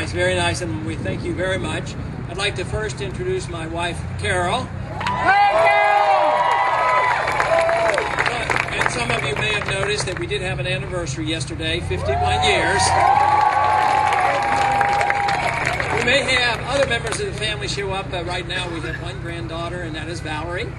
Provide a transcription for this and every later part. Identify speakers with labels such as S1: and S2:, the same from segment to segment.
S1: nice, very nice, and we thank you very much. I'd like to first introduce my wife, Carol. And some of you may have noticed that we did have an anniversary yesterday, 51 years. We may have other members of the family show up. Right now we have one granddaughter, and that is Valerie.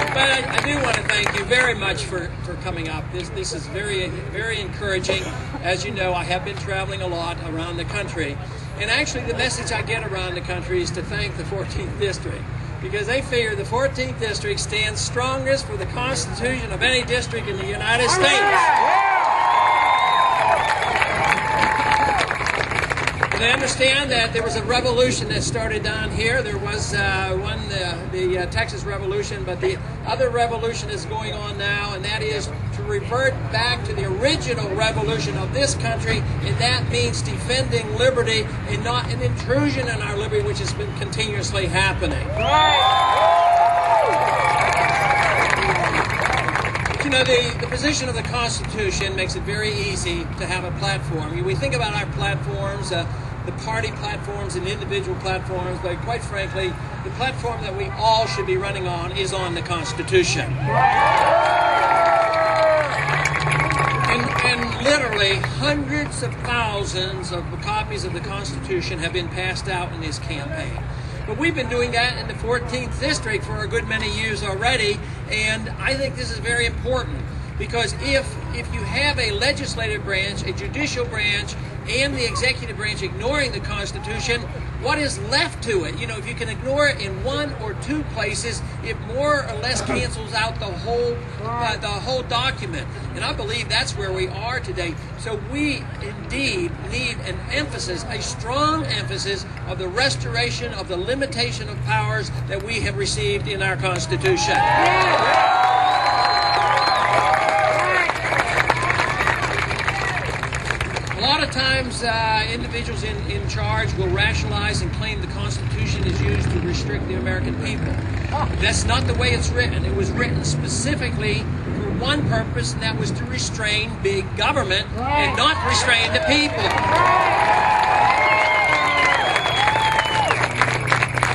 S1: But I do want to thank you very much for coming up. This is very encouraging. As you know, I have been traveling a lot around the country. And actually the message I get around the country is to thank the 14th District. Because they figure the 14th District stands strongest for the Constitution of any district in the United States. They understand that there was a revolution that started down here. There was the Texas Revolution, but the other revolution is going on now, and that is to revert back to the original revolution of this country, and that means defending liberty and not an intrusion in our liberty, which has been continuously happening. You know, the position of the Constitution makes it very easy to have a platform. We think about our platforms, the party platforms and individual platforms, but quite frankly, the platform that we all should be running on is on the Constitution. And literally hundreds of thousands of copies of the Constitution have been passed out in this campaign. But we've been doing that in the 14th District for a good many years already, and I think this is very important because if you have a legislative branch, a judicial branch, and the executive branch ignoring the Constitution, what is left to it? You know, if you can ignore it in one or two places, it more or less cancels out the whole document. And I believe that's where we are today. So we indeed need an emphasis, a strong emphasis of the restoration of the limitation of powers that we have received in our Constitution. A lot of times individuals in charge will rationalize and claim the Constitution is used to restrict the American people. That's not the way it's written. It was written specifically for one purpose, and that was to restrain big government and not restrain the people.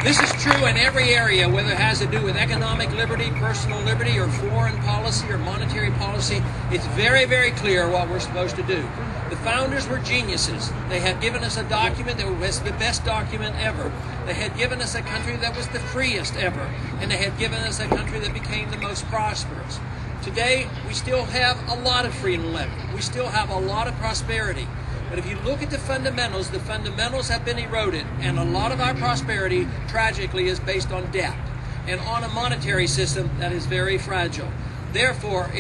S1: This is true in every area, whether it has to do with economic liberty, personal liberty, or foreign policy or monetary policy. It's very, very clear what we're supposed to do. The founders were geniuses. They had given us a document that was the best document ever. They had given us a country that was the freest ever. And they had given us a country that became the most prosperous. Today, we still have a lot of freedom left. We still have a lot of prosperity. But if you look at the fundamentals have been eroded. And a lot of our prosperity, tragically, is based on debt and on a monetary system that is very fragile. Therefore,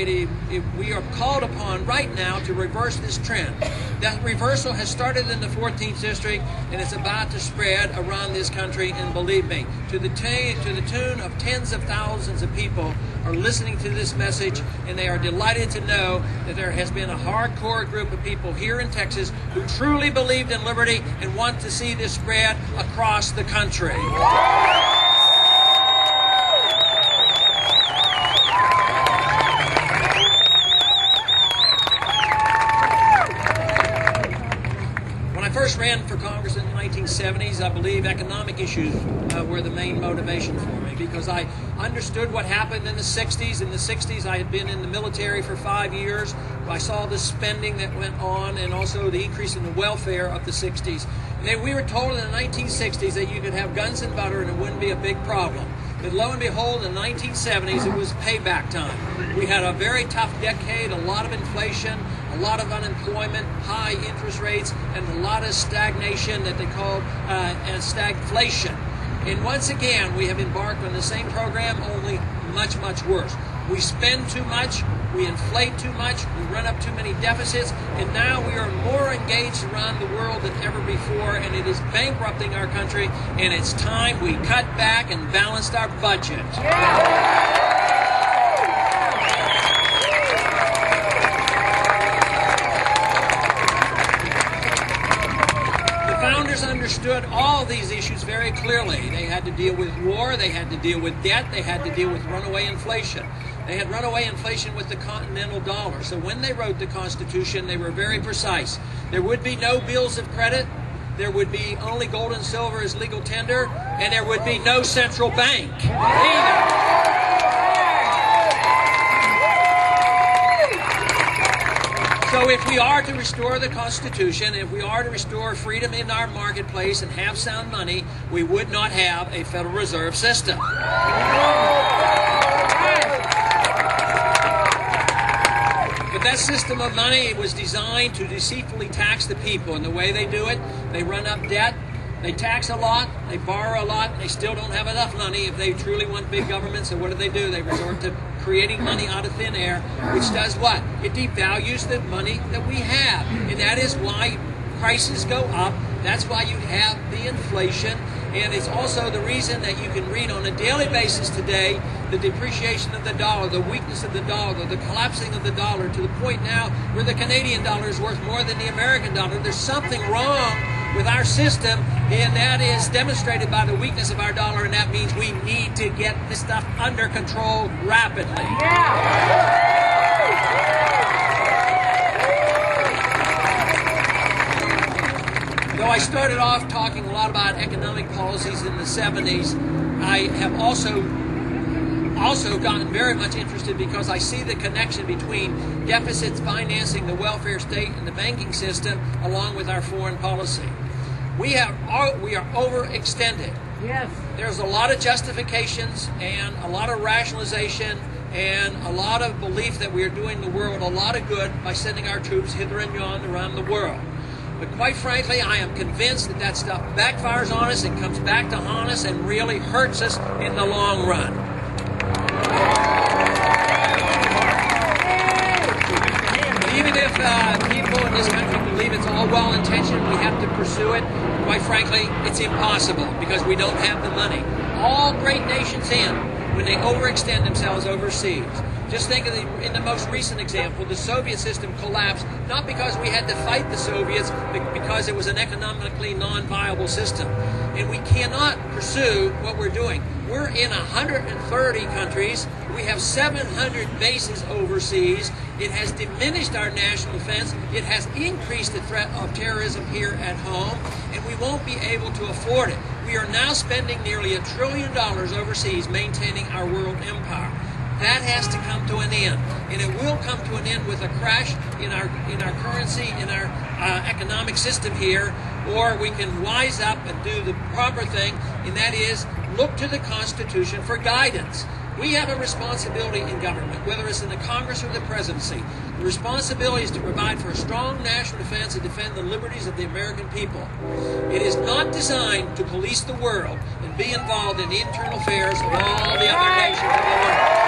S1: we are called upon right now to reverse this trend. That reversal has started in the 14th District, and it's about to spread around this country. And believe me, to the tune of tens of thousands of people are listening to this message, and they are delighted to know that there has been a hardcore group of people here in Texas who truly believed in liberty and want to see this spread across the country. First ran for Congress in the 1970s, I believe economic issues were the main motivation for me because I understood what happened in the 60s. In the 60s, I had been in the military for 5 years. I saw the spending that went on and also the increase in the welfare of the 60s. And then we were told in the 1960s that you could have guns and butter and it wouldn't be a big problem. But lo and behold, in the 1970s, it was payback time. We had a very tough decade, a lot of inflation, a lot of unemployment, high interest rates, and a lot of stagnation that they call stagflation. And once again, we have embarked on the same program, only much, much worse. We spend too much, we inflate too much, we run up too many deficits, and now we are more engaged around the world than ever before, and it is bankrupting our country, and it's time we cut back and balanced our budget. The founders understood all these issues very clearly. They had to deal with war, they had to deal with debt, they had to deal with runaway inflation. They had runaway inflation with the continental dollar. So when they wrote the Constitution, they were very precise. There would be no bills of credit, there would be only gold and silver as legal tender, and there would be no central bank either. So if we are to restore the Constitution, if we are to restore freedom in our marketplace and have sound money, we would not have a Federal Reserve System. But that system of money was designed to deceitfully tax the people. And the way they do it, they run up debt, they tax a lot, they borrow a lot, and they still don't have enough money if they truly want big government. So what do? They resort to creating money out of thin air, which does what? It devalues the money that we have. And that is why prices go up. That's why you have the inflation. And it's also the reason that you can read on a daily basis today the depreciation of the dollar, the weakness of the dollar, the collapsing of the dollar to the point now where the Canadian dollar is worth more than the American dollar. There's something wrong with our system, and that is demonstrated by the weakness of our dollar, and that means we need to get this stuff under control rapidly. Though I started off talking a lot about economic policies in the 70s, I have also gotten very much interested because I see the connection between deficits financing the welfare state and the banking system along with our foreign policy. We are overextended.
S2: Yes.
S1: There's a lot of justifications and a lot of rationalization and a lot of belief that we are doing the world a lot of good by sending our troops hither and yon around the world. But quite frankly, I am convinced that that stuff backfires on us and comes back to haunt us and really hurts us in the long run. Even if people in this country believe it's all well-intentioned, we have to pursue it. Quite frankly, it's impossible because we don't have the money. All great nations end when they overextend themselves overseas. Just think of in the most recent example, the Soviet system collapsed not because we had to fight the Soviets, but because it was an economically non-viable system. And we cannot pursue what we're doing. We're in 130 countries. We have 700 bases overseas. It has diminished our national defense. It has increased the threat of terrorism here at home, and we won't be able to afford it. We are now spending nearly $1 trillion overseas maintaining our world empire. That has to come to an end, and it will come to an end with a crash in our currency, in our economic system here, or we can wise up and do the proper thing, and that is look to the Constitution for guidance. We have a responsibility in government, whether it's in the Congress or the presidency. The responsibility is to provide for a strong national defense and defend the liberties of the American people. It is not designed to police the world and be involved in the internal affairs of all the other nations of the world.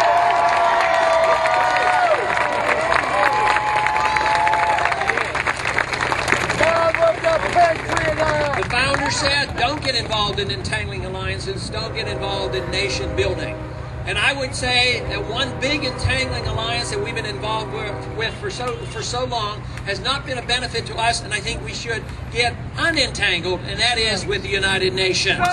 S1: The founder said, don't get involved in entangling alliances, don't get involved in nation building. And I would say that one big entangling alliance that we've been involved with for so long has not been a benefit to us, and I think we should get unentangled, and that is with the United Nations.